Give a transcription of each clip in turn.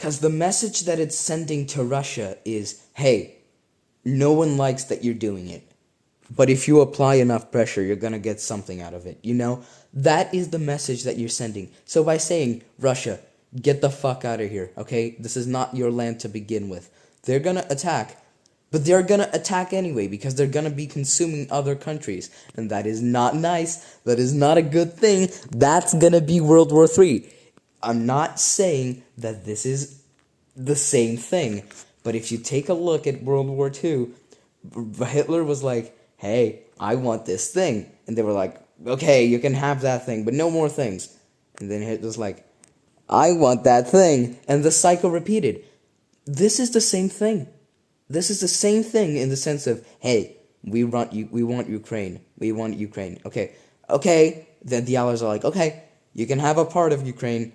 Because the message that it's sending to Russia is, hey, no one likes that you're doing it. But if you apply enough pressure, you're going to get something out of it, you know? That is the message that you're sending. So by saying, Russia, get the fuck out of here, okay? This is not your land to begin with. They're going to attack, but they're going to attack anyway because they're going to be consuming other countries. And that is not nice. That is not a good thing. That's going to be World War III. I'm not saying that this is the same thing. But if you take a look at World War II, Hitler was like, hey, I want this thing. And they were like, okay, you can have that thing, but no more things. And then Hitler's like, I want that thing. And the cycle repeated. This is the same thing. This is the same thing in the sense of, hey, we want Ukraine. We want Ukraine. Okay. Then the Allies are like, okay, you can have a part of Ukraine.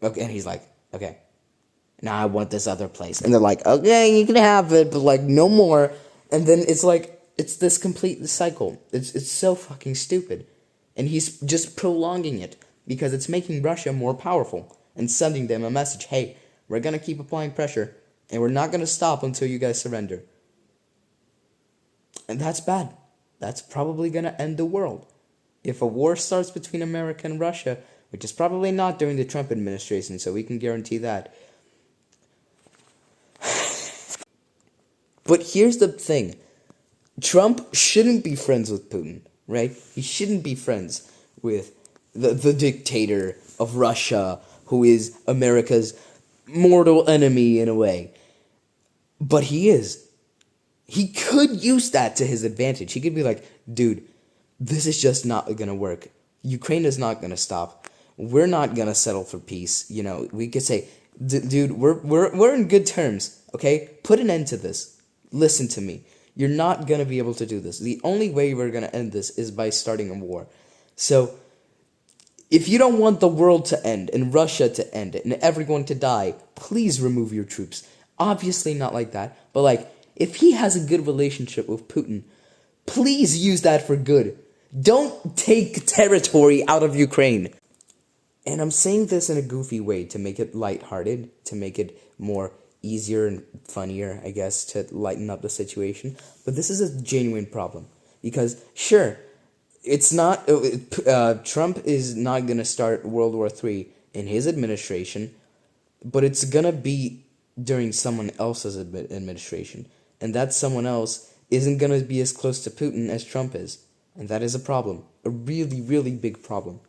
Okay, and he's like, okay. Now I want this other place. And they're like, okay, you can have it, but like no more. And then it's like, it's this complete cycle. It's so fucking stupid. And he's just prolonging it because it's making Russia more powerful and sending them a message. Hey, we're going to keep applying pressure and we're not going to stop until you guys surrender. And that's bad. That's probably going to end the world. If a war starts between America and Russia, which is probably not during the Trump administration, so we can guarantee that. But here's the thing. Trump shouldn't be friends with Putin, right? He shouldn't be friends with the dictator of Russia, who is America's mortal enemy in a way. But he is. He could use that to his advantage. He could be like, dude, this is just not going to work. Ukraine is not going to stop. We're not going to settle for peace. You know, we could say, dude, we're in good terms, okay? Put an end to this. Listen to me. You're not going to be able to do this. The only way we're going to end this is by starting a war. So, if you don't want the world to end and Russia to end and everyone to die, please remove your troops. Obviously not like that, but like, if he has a good relationship with Putin, please use that for good. Don't take territory out of Ukraine. And I'm saying this in a goofy way to make it lighthearted, to make it more easier and funnier, I guess, to lighten up the situation. But this is a genuine problem. Because, sure, it's not... Trump is not going to start World War III in his administration, but it's going to be during someone else's administration. And that someone else isn't going to be as close to Putin as Trump is. And that is a problem. A really, really big problem.